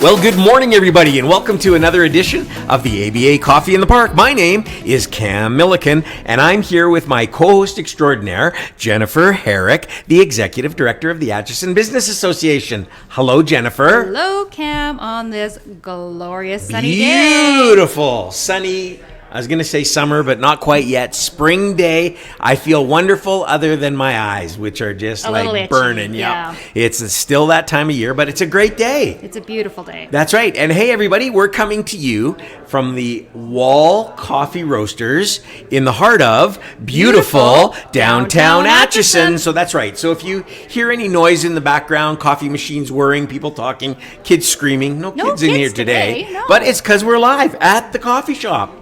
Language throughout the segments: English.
Well, good morning, everybody, and welcome to another edition of the ABA Coffee in the Park. My name is Cam Milliken, and I'm here with my co-host extraordinaire, Jennifer Herrick, the Executive Director of the Acheson Business Association. Hello, Jennifer. Hello, Cam, on this glorious sunny day. Beautiful, sunny, I was going to say summer, but not quite yet. Spring day. I feel wonderful other than my eyes, which are just like burning. Yeah. It's still that time of year, but it's a great day. It's a beautiful day. That's right. And hey, everybody, we're coming to you from the Wall Coffee Roasters in the heart of beautiful downtown Acheson. So that's right. So if you hear any noise in the background, coffee machines whirring, people talking, kids screaming, no kids in here today. No. But it's because we're live at the coffee shop.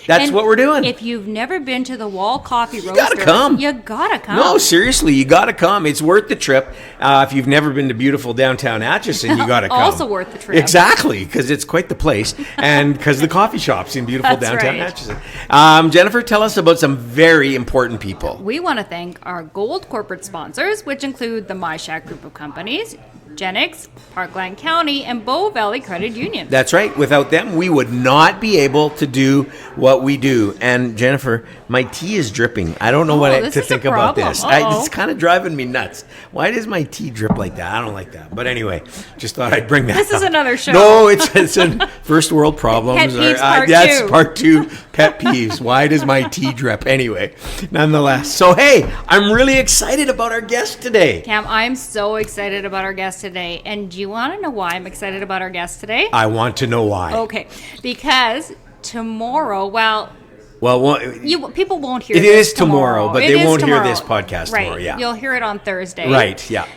That's what we're doing. If you've never been to the Wall Coffee Roasters, you gotta come. You gotta come. No, seriously, you gotta come. It's worth the trip. If you've never been to beautiful downtown Acheson, you gotta come. Also worth the trip. Exactly, because it's quite the place, and because the coffee shop's in beautiful downtown right. Acheson. Jennifer, tell us about some very important people. We want to thank our gold corporate sponsors, which include the MyShack Group of Companies, Genix, Parkland County, and Bow Valley Credit Union. That's right. Without them, we would not be able to do what we do. And Jennifer, my tea is dripping. I don't know what to think about this. It's kind of driving me nuts. Why does my tea drip like that? I don't like that. But anyway, just thought I'd bring that This up. is another show. No, it's a first world problems. Pet peeves part two. That's part 2. Pet peeves. Why does my tea drip? Anyway, nonetheless. So, hey, I'm really excited about our guest today. Cam, I'm so excited about our guest today. And do you want to know why I'm excited about our guest today? I want to know why. Okay, because tomorrow, people won't hear this. It is tomorrow, but they won't hear this podcast right. tomorrow. Yeah, you'll hear it on Thursday. Right. Yeah.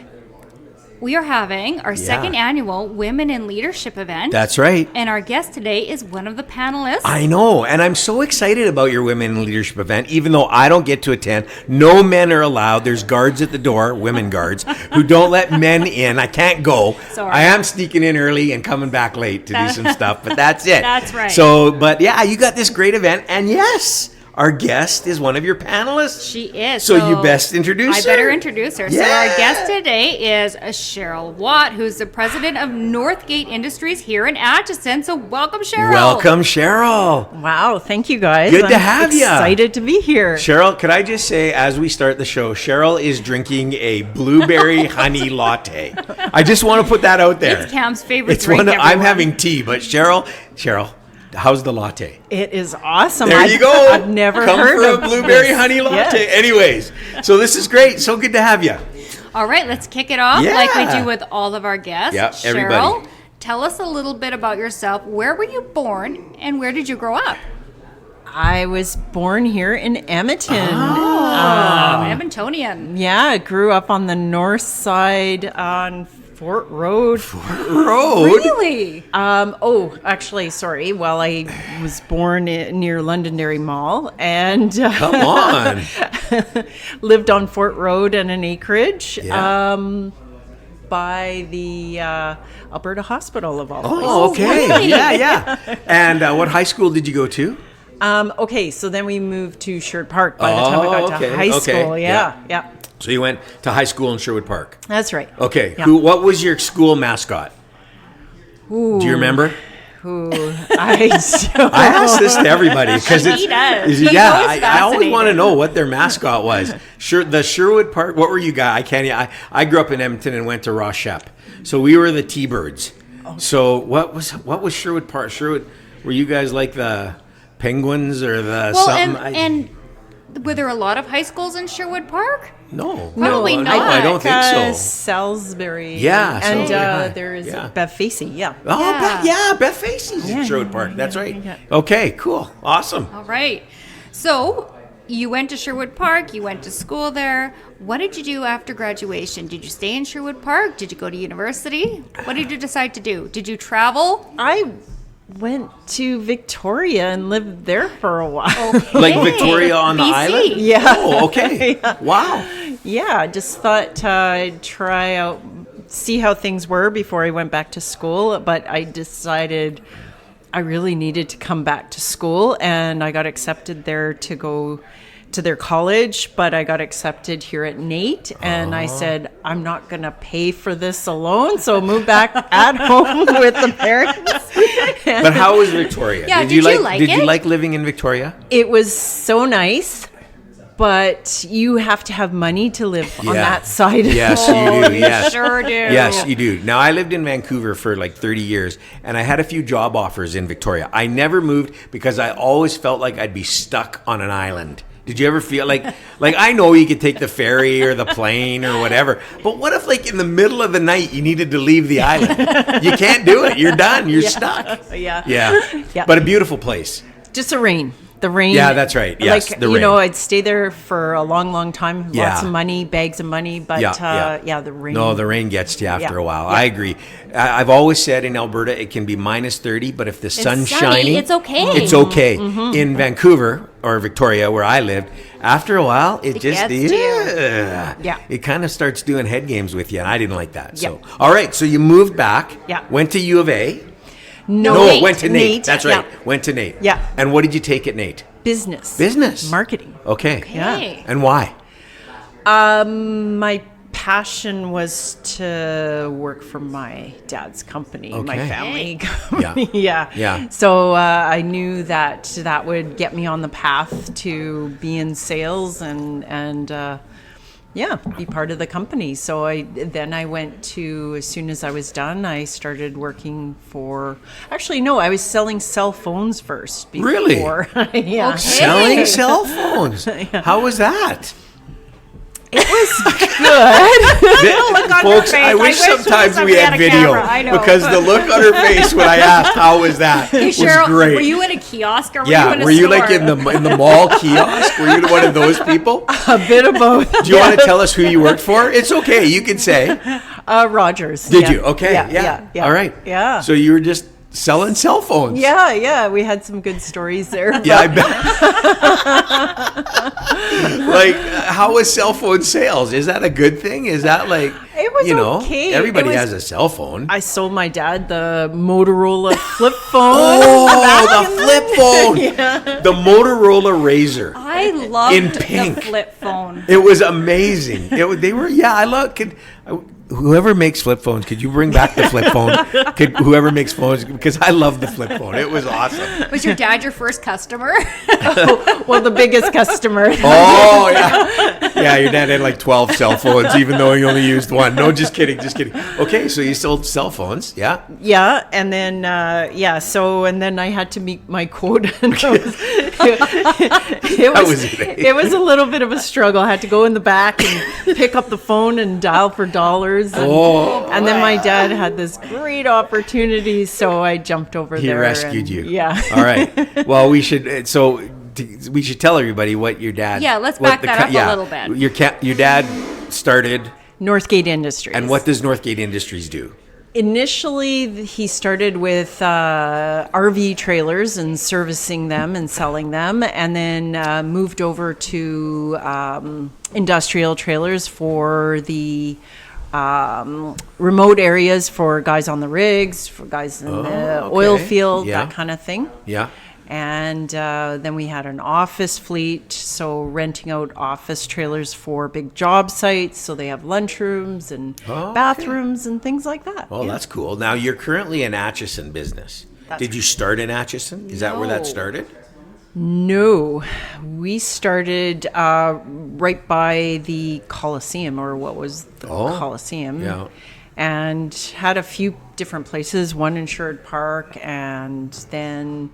We are having our second annual Women in Leadership event. That's right. And our guest today is one of the panelists. I know, and I'm so excited about your Women in Leadership event, even though I don't get to attend. No men are allowed. There's guards at the door, women guards, who don't let men in. I can't go. Sorry. I am sneaking in early and coming back late to do some stuff, but that's it. That's right. So, but yeah, you got this great event, and yes, our guest is one of your panelists. She is. So you best introduce her. I better introduce her. Yeah. So our guest today is Cheryl Watt, who's the president of Northgate Industries here in Acheson. So welcome, Cheryl. Welcome, Cheryl. Wow, thank you guys. Good to have you. Excited to be here. Cheryl, could I just say, as we start the show, Cheryl is drinking a blueberry honey latte. I just want to put that out there. It's Cam's favorite drink. I'm having tea, but Cheryl, how's the latte? It is awesome. There you go. I've never Come heard for of a blueberry this. honey latte. Yes. Anyways, so this is great. So good to have you. All right, let's kick it off like we do with all of our guests. Yeah, Cheryl, everybody. tell us a little bit about yourself. Where were you born and where did you grow up? I was born here in Edmonton. Edmontonian. Yeah, I grew up on the north side on Fort Road. Really? Actually, sorry. Well, I was born near Londonderry Mall and Come on. lived on Fort Road and an acreage by the Alberta Hospital of all places. Oh, okay. Really? Yeah. And what high school did you go to? Okay, so then we moved to Sherwood Park by the time I got to high school. Yeah. So you went to high school in Sherwood Park. That's right. Okay. Yeah. What was your school mascot? Ooh. Do you remember? I ask this to everybody because He does. I always want to know what their mascot was. The Sherwood Park. What were you guys? I grew up in Edmonton and went to Rochep, so we were the T-Birds. Oh. So what was Sherwood Park? Were you guys like the Penguins or the something? And were there a lot of high schools in Sherwood Park? No. Probably not. I don't think so. Salisbury. Yeah. And Salisbury. there's Beth Facey. Yeah. Oh, Beth Facey's in Sherwood Park. That's right. Yeah. Okay, cool. Awesome. All right. So you went to Sherwood Park. You went to school there. What did you do after graduation? Did you stay in Sherwood Park? Did you go to university? What did you decide to do? Did you travel? I went to Victoria and lived there for a while. Okay. Like Victoria on the BC. island? Yeah. Oh, okay. Wow. Yeah, just thought I'd try out, see how things were before I went back to school. But I decided I really needed to come back to school, and I got accepted there to go to their college, but I got accepted here at NAIT, and I said, I'm not going to pay for this alone, so move back at home with the parents. But how was Victoria? Yeah, did you like Did it? you like living in Victoria? It was so nice, but you have to have money to live on that side. Yes, you do. Yes. Sure do. Yes, you do. Now, I lived in Vancouver for like 30 years, and I had a few job offers in Victoria. I never moved because I always felt like I'd be stuck on an island. Did you ever feel like I know you could take the ferry or the plane or whatever, but what if like in the middle of the night you needed to leave the island? You can't do it. You're done. You're stuck. Yeah. Yeah. But a beautiful place. Just the rain. The rain. Yeah, that's right. Yes, like, the you rain. know, I'd stay there for a long, long time. Yeah. Lots of money, bags of money. But the rain. No, the rain gets to you after a while. Yeah. I agree. I've always said in Alberta it can be minus 30, but if the sun's sunny, shining, it's okay. It's okay. In Vancouver or Victoria, where I lived, after a while, it just gets to you. Yeah. it kind of starts doing head games with you, and I didn't like that. So, Yeah. all right, so you moved back. Yeah. Went to U of A. No, NAIT. Went to NAIT. NAIT, That's right. yeah. Went to NAIT. Yeah. And what did you take at NAIT? Business. Marketing. Okay. Yeah. Hey. And why? My passion was to work for my dad's company, my Okay. family Hey. company. Yeah. So I knew that would get me on the path to be in sales and be part of the company. So I went to, as soon as I was done, I started working for, I was selling cell phones first. Really? Yeah. Okay. Selling cell phones. How was that? It was good. look on her Folks, face. I wish sometimes we somebody had a video camera. I know. because the look on her face when I asked how was that Hey, was Cheryl, great. were you in a kiosk or were yeah, you in a were you store? like in the mall kiosk? Were you one of those people? A bit of both. Do you want to tell us who you worked for? It's okay, you can say. Rogers. Did yeah. you? Okay, yeah. All right. Yeah. So you were just selling cell phones. Yeah, we had some good stories there. Yeah, I bet. Like, how was cell phone sales? Is that a good thing? Is that like, It was okay. everybody It was- has a cell phone. I sold my dad the Motorola flip phone. Oh, the flip phone. The Motorola Razr. I loved In pink. the flip phone. It was amazing. They were, I love, whoever makes flip phones, could you bring back the flip phone? Whoever makes phones, because I love the flip phone. It was awesome. Was your dad your first customer? Well, the biggest customer. Oh, yeah. Yeah, your dad had like 12 cell phones, even though he only used one. No, just kidding. Okay, so you sold cell phones, yeah? Yeah, and then and then I had to meet my quota. And it was a little bit of a struggle. I had to go in the back and pick up the phone and dial for dollars. And then my dad had this great opportunity, so I jumped over He there. rescued you. Yeah. All right. Well, we should tell everybody what your dad. Yeah, let's back that up a little bit. Your dad started, Northgate Industries. and what does Northgate Industries do? Initially, he started with RV trailers and servicing them and selling them, and then moved over to industrial trailers for the remote areas, for guys on the rigs, for guys in the oil field, Yeah. that kind of thing. Yeah. And then we had an office fleet, so renting out office trailers for big job sites, so they have lunchrooms and bathrooms and things like that. Well, that's cool. Now, you're currently an Acheson business. Did you start in Acheson? Is that where that No. started? No, we started right by the Coliseum, or what was the Coliseum. Yeah. And had a few different places, one in Sherwood Park, and then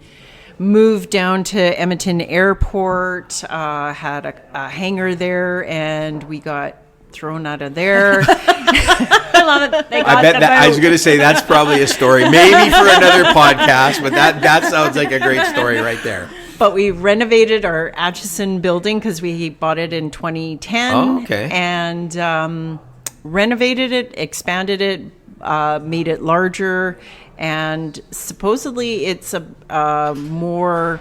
moved down to Edmonton Airport, had a hangar there, and we got thrown out of there. I love it. They got I bet them that I out. was going to say that's probably a story, maybe for another podcast, but that sounds like a great story right there. But we renovated our Acheson building because we bought it in 2010. Oh, okay. And renovated it, expanded it, made it larger, and supposedly it's a more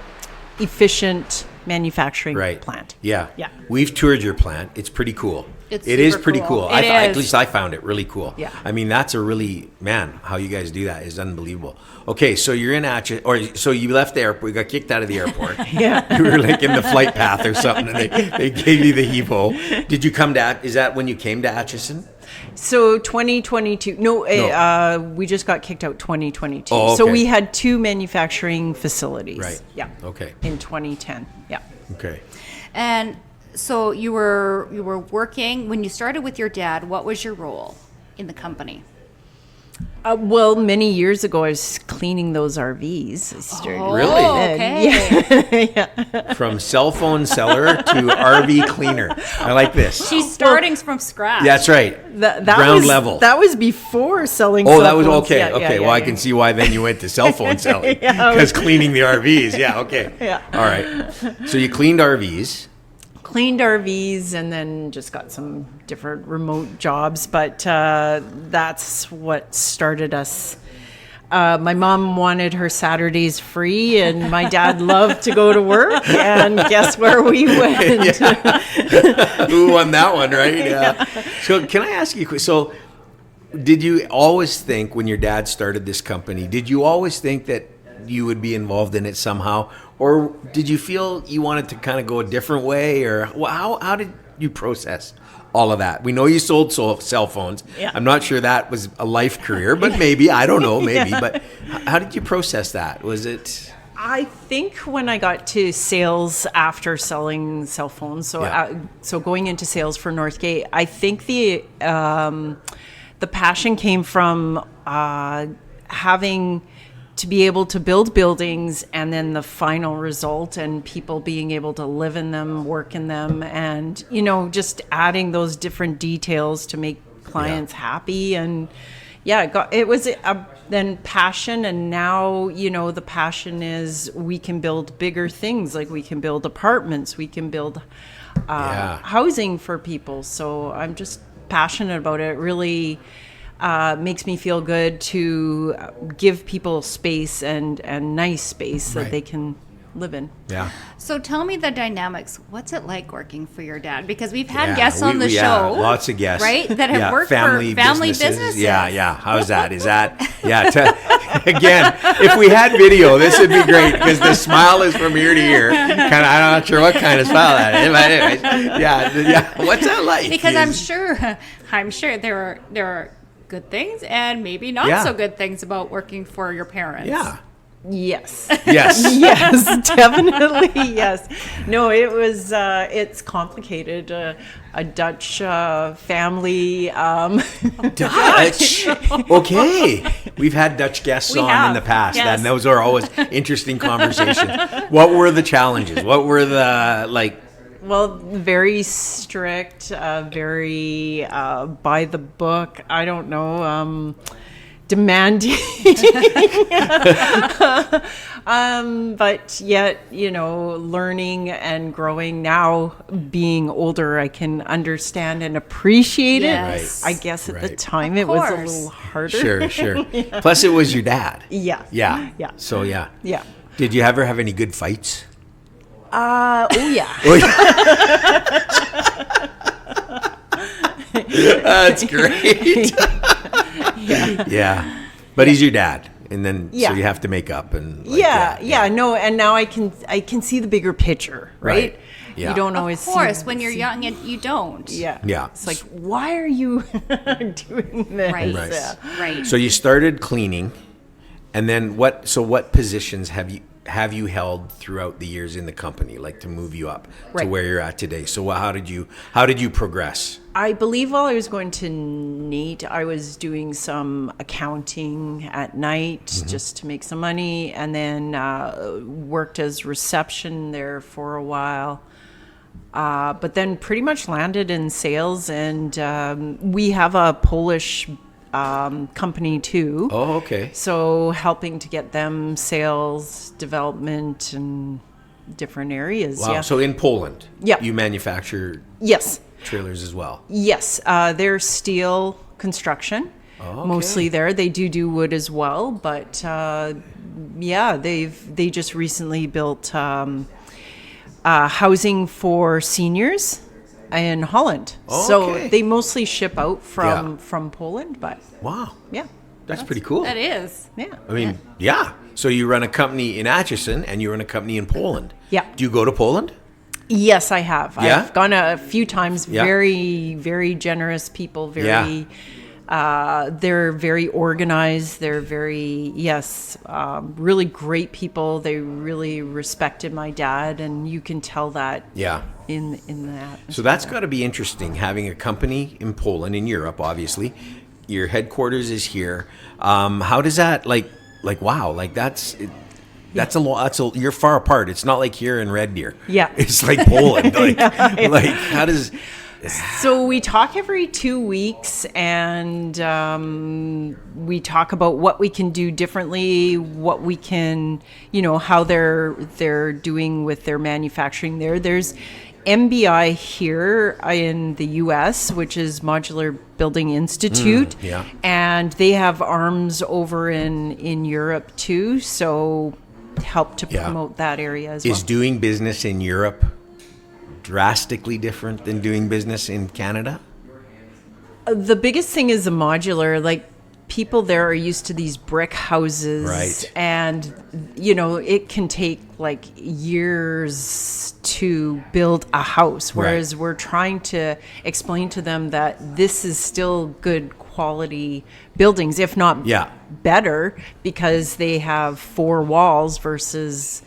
efficient manufacturing Right. plant. Yeah. Yeah. We've toured your plant. It's pretty cool. It's It is super pretty cool. cool. It At is. least I found it really cool. Yeah. I mean, that's a really, man, how you guys do that is unbelievable. Okay, so you're in Acheson, or so you left the airport, you got kicked out of the airport. Yeah. You were like in the flight path or something, and they gave you the heave-ho. Did you come to, is that when you came to Acheson? So 2022, No. we just got kicked out 2022. Oh, So okay. we had 2 manufacturing facilities. Right. Yeah. Okay. In 2010. Yeah. Okay. And so you were working when you started with your dad. What was your role in the company? Well, many years ago, I was cleaning those RVs. I started. Really? Oh, okay. From cell phone seller to RV cleaner. I like this. She's starting from scratch. That's right. That Ground was, level. That was before selling. Oh, cell that was phones. okay. Yeah, Okay. yeah, Well, I yeah. can see why then you went to cell phone selling Yeah, because cleaning the RVs. Yeah. Okay. Yeah. All right. So you cleaned RVs. Cleaned RVs and then just got some different remote jobs, but that's what started us. My mom wanted her Saturdays free, and my dad loved to go to work. And guess where we went? Who won that one, right? Yeah. So can I ask you? So, did you always think when your dad started this company? Did you always think that you would be involved in it somehow, or did you feel you wanted to kind of go a different way, or how did you process all of that? We know you sold cell phones. Yeah. I'm not sure that was a life career, but maybe, I don't know, maybe. But how did you process that? Was it? I think when I got to sales after selling cell phones, so going into sales for Northgate, I think the passion came from having to be able to build buildings and then the final result and people being able to live in them, work in them, and, just adding those different details to make clients happy. And it was then passion. And now, the passion is we can build bigger things. Like we can build apartments, we can build housing for people. So I'm just passionate about it. It really makes me feel good to give people space and nice space that they can live in. Yeah. So tell me the dynamics. What's it like working for your dad? Because we've had guests on the show. Yeah, lots of guests. Right? That have worked family for family businesses. businesses. Yeah. How's that? Is that, again, if we had video, this would be great because the smile is from ear to ear. I'm not sure what kind of smile that is. But anyways, yeah. What's that like? Because I'm sure there are good things and maybe not so good things about working for your parents. Yes. Yes. Yes, definitely. Yes. No, it was, it's complicated. A Dutch family. Dutch. Okay. We've had Dutch guests We on have, in the past, yes. and those are always interesting conversations. What were the challenges? What were the, Well, very strict, very by the book. I don't know, demanding. But yet, learning and growing. Now, being older, I can understand and appreciate Yes. it. I guess at the Right. time it was a little harder. Sure. Plus, it was your dad. Yeah. Yeah. Yeah. So, yeah. Yeah. Did you ever have any good fights? Oh yeah. That's great. Yeah. But he's your dad. And then so you have to make up and No, and now I can see the bigger picture, right? Yeah. You don't always Of course, see, when you're young, you don't. Yeah. It's It's like, why are you doing this? Right. Yeah. Right. So you started cleaning, and then what positions have you held throughout the years in the company, like to move you up to Right. where you're at today? So how did you progress? I believe while I was going to NAIT, I was doing some accounting at night just to make some money, and then worked as reception there for a while. But then pretty much landed in sales, and we have a Polish company too. Oh, okay. So helping to get them sales, development, and different areas. Wow. Yeah. So in Poland, Yeah. you manufacture Yes. trailers as well. Yes. They're steel construction. Okay. Mostly there. They do wood as well, but they just recently built housing for seniors in Holland. So Okay. they mostly ship out from Poland, but Wow. yeah. That's pretty cool. That is. Yeah. I mean, yeah. So you run a company in Acheson and you run a company in Poland. Yeah. Do you go to Poland? Yes, I have. Yeah? I've gone a few times. Yeah. Very, very generous people. Very, they're very organized. They're very, really great people. They really respected my dad, and you can tell that. Yeah. In that. So that's got to be interesting, having a company in Poland, in Europe, obviously. Your headquarters is here. How does that, wow, like that's a lot. You're far apart. It's not like here in Red Deer. Yeah. It's like Poland. Like how does... So we talk every 2 weeks, and we talk about what we can do differently, what we can, how they're doing with their manufacturing there. There's MBI here in the U.S., which is Modular Building Institute, and they have arms over in Europe too. So help to promote that area as well. Is doing business in Europe drastically different than doing business in Canada? The biggest thing is the modular. Like, people there are used to these brick houses, right? And it can take like years to build a house, whereas we're trying to explain to them that this is still good quality buildings, if not better, because they have 4 walls versus,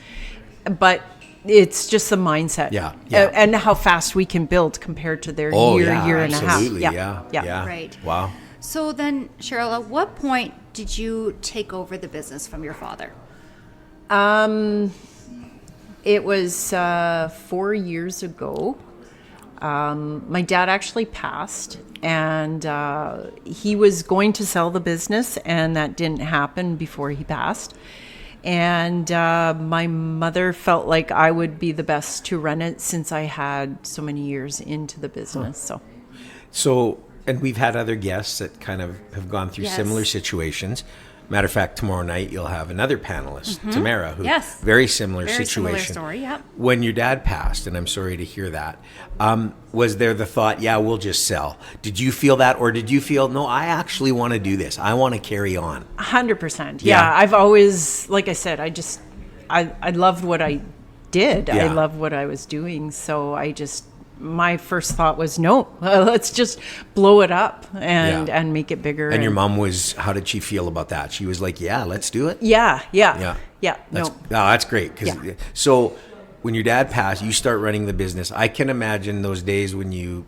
but it's just the mindset, and how fast we can build compared to their year and a half. Yeah. Right. Wow. So then, Cheryl, at what point did you take over the business from your father? It was 4 years ago. My dad actually passed, and he was going to sell the business, and that didn't happen before he passed. And my mother felt like I would be the best to run it, since I had so many years into the business. So, and we've had other guests that kind of have gone through similar situations. Matter of fact, tomorrow night you'll have another panelist, Tamara, who very similar situation. Similar story, When your dad passed, and I'm sorry to hear that, was there the thought, we'll just sell? Did you feel that, or did you feel, no, I actually want to do this. I want to carry on? 100%. Yeah, I've always, like I said, I loved what I did. Yeah. I loved what I was doing. So my first thought was, no, let's just blow it up and make it bigger. And your mom how did she feel about that? She was like, let's do it? Yeah. That's great. So when your dad passed, you start running the business. I can imagine those days when you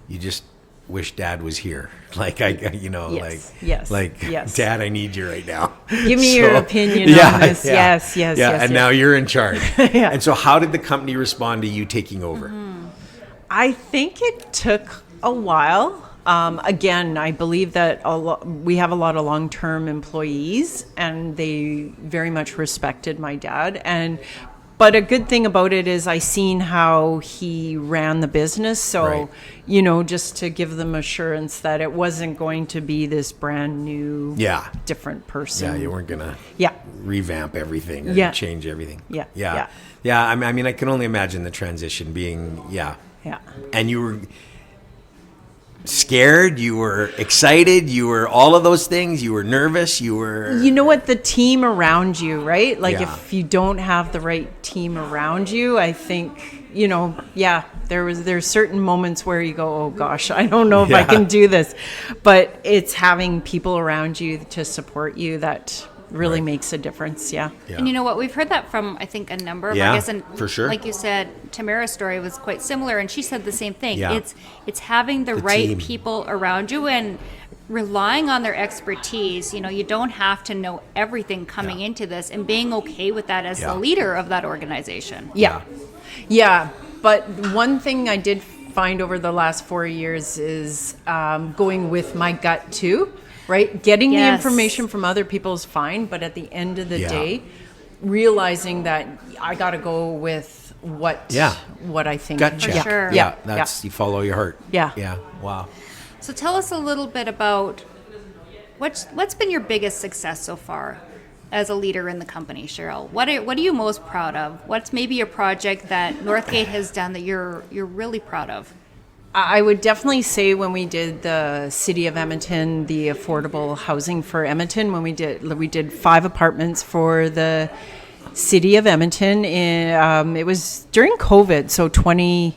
just wish Dad was here. Yes. Dad, I need you right now. Give me your opinion on this. Yes. And now you're in charge. And so how did the company respond to you taking over? I think it took a while. Again, I believe that we have a lot of long-term employees, and they very much respected my dad. But a good thing about it is I seen how he ran the business. So, just to give them assurance that it wasn't going to be this brand new, different person. Yeah, you weren't going to revamp everything or change everything. Yeah. I mean, I can only imagine the transition being, Yeah. And you were scared, you were excited, you were all of those things, you were nervous, you were... You know what? The team around you, right? Like, if you don't have the right team around you, I think, there's certain moments where you go, oh gosh, I don't know if I can do this. But it's having people around you to support you that really makes a difference. Yeah. And you know what? We've heard that from, I think, a number of our guests. And for sure. Like you said, Tamara's story was quite similar, and she said the same thing. Yeah. It's having the right team. people around you and relying on their expertise. You don't have to know everything coming into this, and being okay with that as the leader of that organization. Yeah. But one thing I did find over the last 4 years is going with my gut too. Right? Getting the information from other people is fine, but at the end of the day, realizing that I got to go with what I think. Gut check. For sure. You follow your heart. Yeah. Wow. So tell us a little bit about what's been your biggest success so far as a leader in the company, Cheryl? What are you most proud of? What's maybe a project that Northgate has done that you're really proud of? I would definitely say when we did the City of Edmonton, the affordable housing for Edmonton, when we did 5 apartments for the City of Edmonton. It was during COVID, so 20.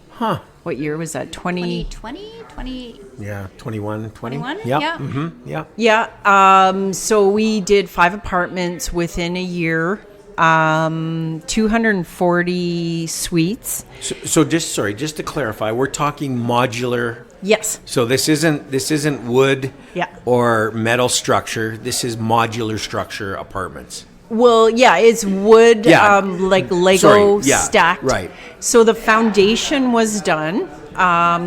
What year was that? 2020? Yeah, 21, 20. 21? Yep. Yeah. Mm-hmm. Yeah. Yeah. So we did 5 apartments within a year, 240 suites. So just to clarify, we're talking modular. Yes. So this isn't wood Yeah. or metal structure. This is modular structure apartments. Well, yeah, it's wood, Yeah. like Lego Sorry, yeah, stacked. right. So the foundation was done.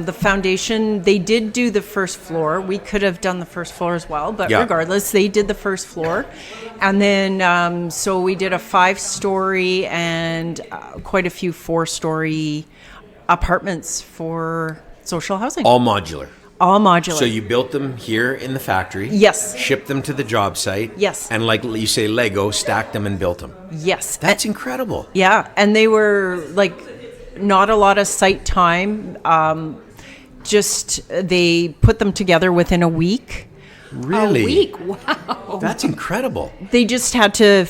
The foundation, they did do the first floor. We could have done the first floor as well, but Yeah. regardless, they did the first floor. And then, so we did a 5-story and quite a few 4-story apartments for social housing. All modular. All modular. So you built them here in the factory. Yes. Shipped them to the job site. Yes. And like you say, Lego, stacked them and built them. Yes. That's incredible. Yeah, and they were like not a lot of site time. Just they put them together within a week. Really? A week. Wow. That's incredible. They just had to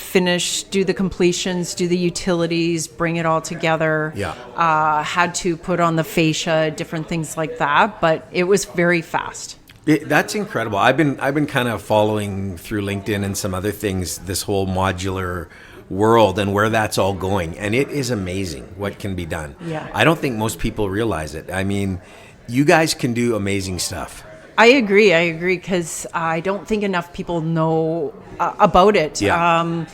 do the completions, do the utilities, bring it all together. Yeah. Had to put on the fascia, different things like that, but it was very fast. That's incredible. I've been kind of following through LinkedIn and some other things, this whole modular world and where that's all going. And it is amazing what can be done. Yeah. I don't think most people realize it. I mean, you guys can do amazing stuff. I agree, because I don't think enough people know about it. Yeah.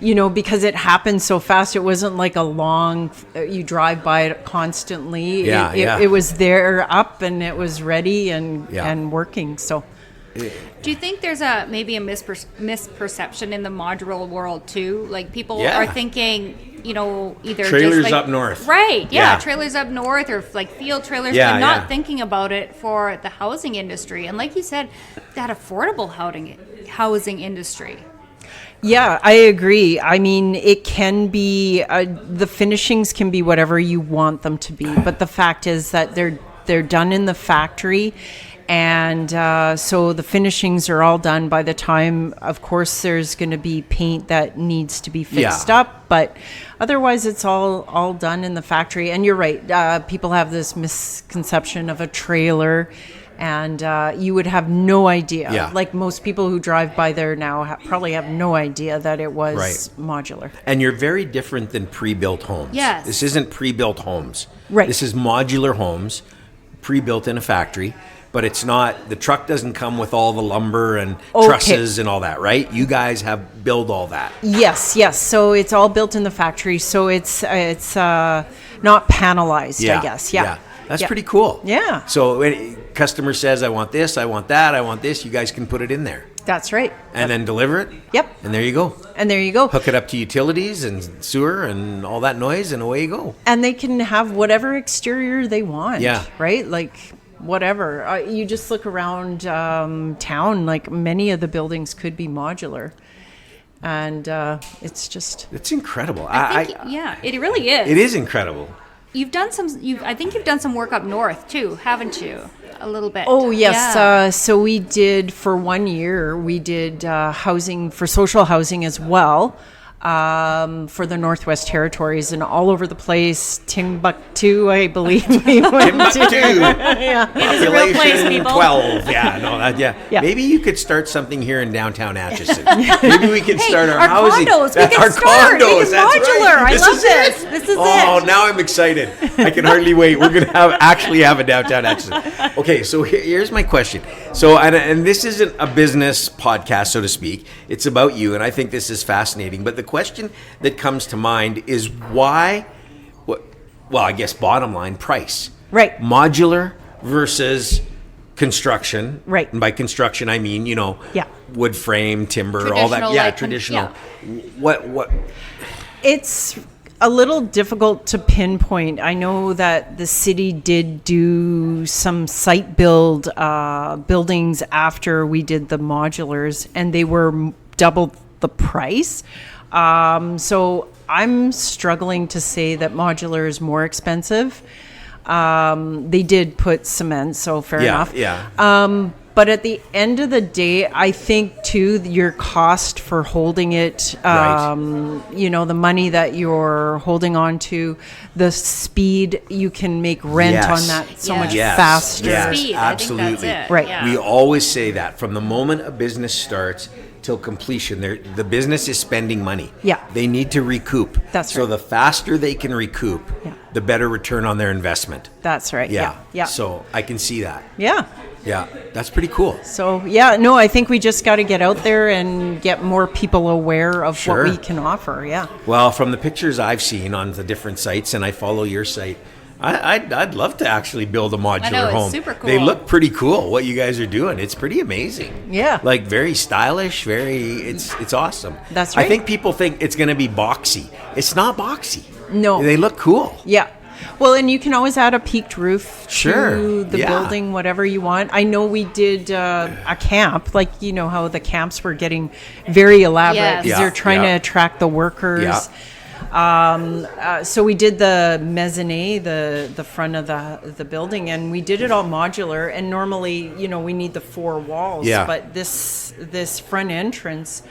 Because it happened so fast. It wasn't like a long, you drive by it constantly. Yeah, it was there up and it was ready and Yeah. working. So Do you think there's maybe a misperception in the modular world too? Like people Yeah. are thinking, either Trailers just like, up north. right? Yeah, Yeah. trailers up north or like field trailers, Yeah, and not yeah. thinking about it for the housing industry. And like you said, that affordable housing industry. yeah, I agree. I mean, it can be the finishings can be whatever you want them to be, but the fact is that they're done in the factory. And so the finishings are all done by the time, of course, there's going to be paint that needs to be fixed Yeah. up, but otherwise it's all done in the factory. And you're right, people have this misconception of a trailer, and you would have no idea. Yeah. Like most people who drive by there now probably have no idea that it was Right. modular. And you're very different than pre-built homes. Yes. This isn't pre-built homes. Right. This is modular homes, pre-built in a factory. But it's not, the truck doesn't come with all the lumber and Okay. trusses and all that, right? You guys have built all that. Yes. So it's all built in the factory. So it's not panelized, I guess. Yeah. That's Yeah. pretty cool. Yeah. So when a customer says, I want this, I want that, I want this, you guys can put it in there That's right. and then deliver it. Yep. And there you go. And there you go. Hook it up to utilities and sewer and all that noise, and away you go. And they can have whatever exterior they want. Yeah. Right? Like whatever. You just look around town, like many of the buildings could be modular. And it's just... It's incredible. Yeah, it really is. It is incredible. I think you've done some work up north too, haven't you? A little bit. Oh, yes. Yeah. So we did, for 1 year, we did housing, for social housing as well, for the Northwest Territories and all over the place. Timbuktu, I believe we went to. Yeah. It is a real place, Population people. 12. Yeah, no, yeah. Yeah. Maybe you could start something here in downtown Acheson. Maybe we could start our our housing. condos. We That's can our start. condos. Make it That's modular. right. I love is this. it. This is Oh, it. now I'm excited. I can hardly wait. We're going to actually have a downtown Acheson. Okay, so here's my question. So, and this isn't a business podcast, so to speak. It's about you, and I think this is fascinating. But the question that comes to mind is why, well, I guess bottom line, price. Right. Modular versus construction. Right. And by construction, I mean, Yeah. wood frame, timber, all that. Traditional, Yeah, like, traditional. yeah. What? It's a little difficult to pinpoint. I know that the city did do some site buildings after we did the modulars, and they were double the price. So I'm struggling to say that modular is more expensive. They did put cement, so fair enough. Yeah. But at the end of the day, I think too, your cost for holding it, the money that you're holding on to, the speed you can make rent on that so much faster. Yes, Speed, absolutely. I think that's it. Right. Yeah. We always say that from the moment a business starts till completion, the business is spending money. Yeah. They need to recoup. That's so right. the faster they can recoup, Yeah. the better return on their investment. That's right. Yeah. So I can see that. Yeah. Yeah. That's pretty cool. So, I think we just got to get out there and get more people aware of Sure. what we can offer. Yeah. Well, from the pictures I've seen on the different sites, and I follow your site, I'd love to actually build a modular I know, it's home. super cool. They look pretty cool. What you guys are doing, it's pretty amazing. Yeah. Like very stylish. It's awesome. That's I right. think people think it's going to be boxy. It's not boxy. No. They look cool. Yeah. Well, and you can always add a peaked roof Sure. to the Yeah. building, whatever you want. I know we did a camp, like, how the camps were getting very elaborate Yes. because Yeah, they're trying yeah. to attract the workers. So we did the mezzanine, the front of the building, and we did it all modular. And normally, we need the 4 walls. Yeah. But this front entrance,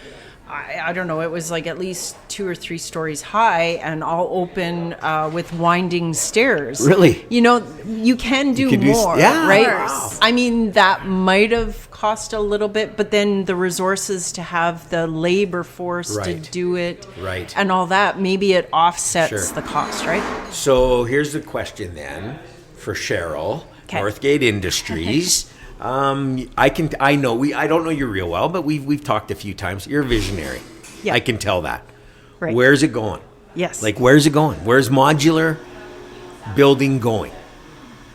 I don't know, it was like at least 2 or 3 stories high and all open with winding stairs. Really? You can do can do more, yeah, right? wow. I mean, that might have cost a little bit, but then the resources to have the labor force to Right. do it Right. and all that, maybe it offsets Sure. the cost, right? So here's the question then for Cheryl, 'Kay. Northgate Industries. I don't know you real well, but we've talked a few times. You're a visionary. Yeah. I can tell that. Right. Where's it going? Yes. Like, where's it going? Where's modular building going?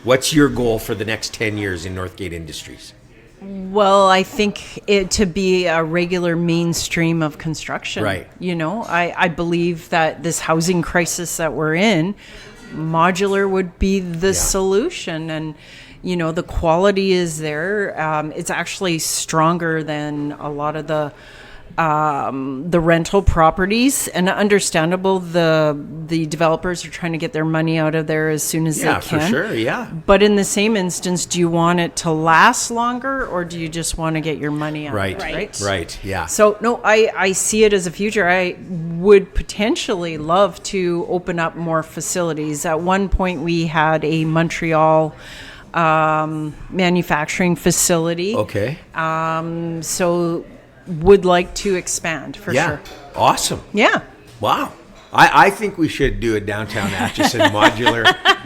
What's your goal for the next 10 years in Northgate Industries? Well, I think it to be a regular mainstream of construction. Right. I believe that this housing crisis that we're in, modular would be the solution. And, the quality is there. It's actually stronger than a lot of the rental properties, and understandable. The developers are trying to get their money out of there as soon as they Yeah, can. for sure. Yeah. But in the same instance, do you want it to last longer, or do you just want to get your money out Right. of it? Right. Right. Yeah. So no, I see it as a future. I would potentially love to open up more facilities. At one point, we had a Montreal manufacturing facility. Okay. So would like to expand for Yeah. sure. Awesome. Yeah. Wow. I think we should do a downtown Acheson modular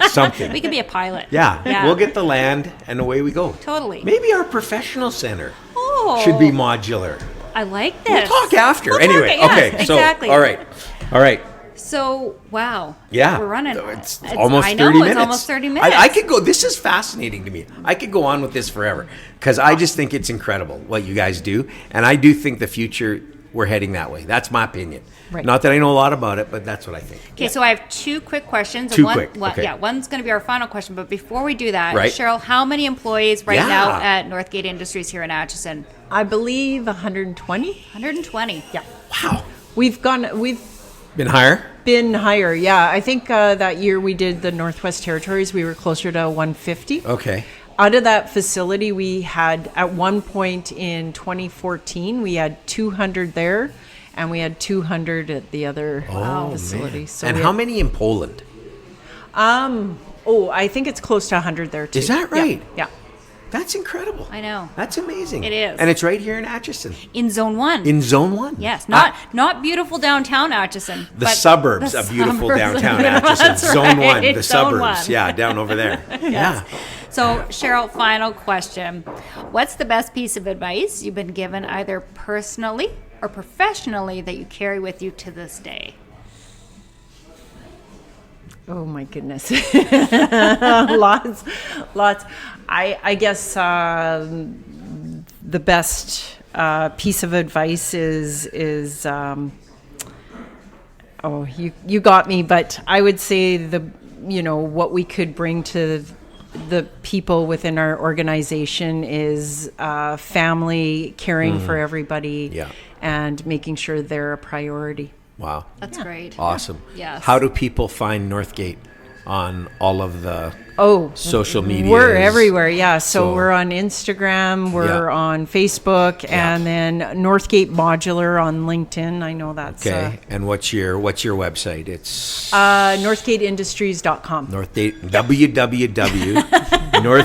something. We could be a pilot. Yeah, we'll get the land and away we go. Totally. Maybe our professional center Oh, should be modular. I like We'll this. talk after. We'll Anyway, talk, yes, okay. So, exactly. all right. So, wow. Yeah. We're running. It's almost 30 minutes. It's almost 30 minutes. I could go. This is fascinating to me. I could go on with this forever because I just think it's incredible what you guys do. And I do think the future, we're heading that way. That's my opinion. Right. Not that I know a lot about it, but that's what I think. Okay, so I have 2 quick questions. Two quick, okay. Yeah, one's going to be our final question. But before we do that, Right. Cheryl, how many employees right Yeah. now at Northgate Industries here in Acheson? I believe 120. 120. Yeah. Wow. We've Been higher? been higher. Yeah. I think that year we did the Northwest Territories, we were closer to 150. Okay. Out of that facility, we had at one point in 2014, we had 200 there, and we had 200 at the other facility. Man. So And we how had- many in Poland? I think it's close to 100 there too. Is that Yeah, right? Yeah. That's incredible. I know. That's amazing. It is. And it's right here in Acheson, In Zone 1. in Zone 1. Yes, not beautiful downtown Acheson. The but suburbs the of beautiful suburbs. downtown Acheson. That's Zone 1, right, the Zone suburbs. 1. Yeah, down over there. Yeah. So, Cheryl, final question. What's the best piece of advice you've been given either personally or professionally that you carry with you to this day? Oh my goodness. Lots. I guess the best piece of advice is you got me, but I would say what we could bring to the people within our organization is family, caring for everybody, Yeah. and making sure they're a priority. Wow. That's great. Awesome. Yes. How do people find Northgate on all of the social media? We're everywhere. Yeah. So, So- we're on Instagram, we're Yeah. on Facebook, and then Northgate Modular on LinkedIn. I know that's Okay. And what's your website? It's northgateindustries.com. Northgate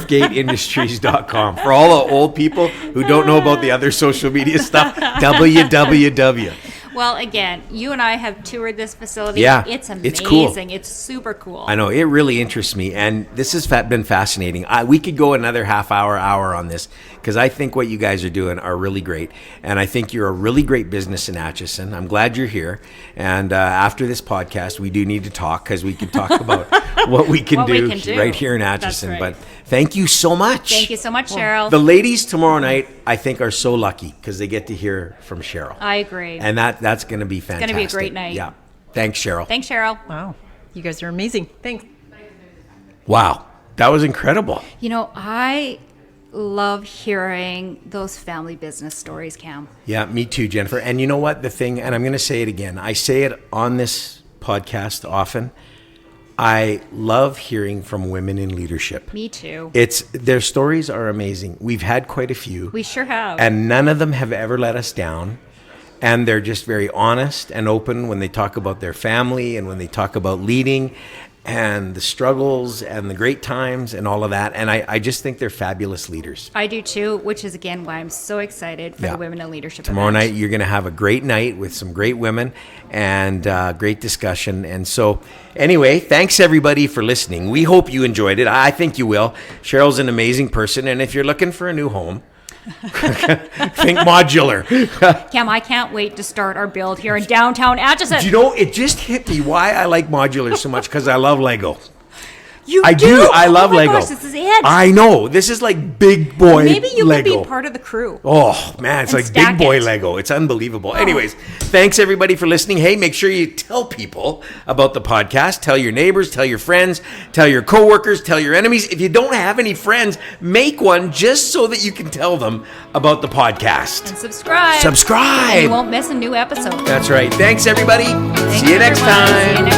www.northgateindustries.com. For all the old people who don't know about the other social media stuff, www. Well, again, you and I have toured this facility. Yeah, It's it's amazing. cool. It's super cool. I know, it really interests me, and this has been fascinating. We could go another half hour on this, because I think what you guys are doing are really great, and I think you're a really great business in Acheson. I'm glad you're here, and after this podcast, we do need to talk, because we can talk about what we can, What we do, can do. right here in That's Acheson. right. But thank you so much. Thank you so much, Cheryl. The ladies tomorrow night, I think, are so lucky, because they get to hear from Cheryl. I agree. And that's going to be fantastic. gonna be a great night. Yeah. Thanks, Cheryl. Thanks, Cheryl. Wow. You guys are amazing. Thanks. Wow. That was incredible. You know, I love hearing those family business stories, Cam. Yeah, me too, Jennifer. And you know what? The thing, and I'm going to say it again, I say it on this podcast often. I love hearing from women in leadership. Me too. Their stories are amazing. We've had quite a few. We sure have. And none of them have ever let us down. And they're just very honest and open when they talk about their family and when they talk about leading and the struggles and the great times and all of that. And I just think they're fabulous leaders. I do too, which is again why I'm so excited for Yeah. the Women in Leadership Tomorrow event. night, you're going to have a great night with some great women and great discussion. And so, anyway, thanks everybody for listening. We hope you enjoyed it. I think you will. Cheryl's an amazing person. And if you're looking for a new home, think modular. Cam, I can't wait to start our build here in downtown Acheson. Do you know, it just hit me why I like modular so much, because I love Lego. You I do. I love oh my Lego. Gosh, this is it. I know. This is like big boy Maybe you Lego. could be part of the crew. Oh, man, it's And like big stack boy it. Lego. It's unbelievable. Anyways, thanks everybody for listening. Hey, make sure you tell people about the podcast. Tell your neighbors, tell your friends, tell your coworkers, tell your enemies. If you don't have any friends, make one just so that you can tell them about the podcast. And subscribe. Subscribe. And you won't miss a new episode. That's right. Thanks everybody. Thanks, See you next everyone. time. See you next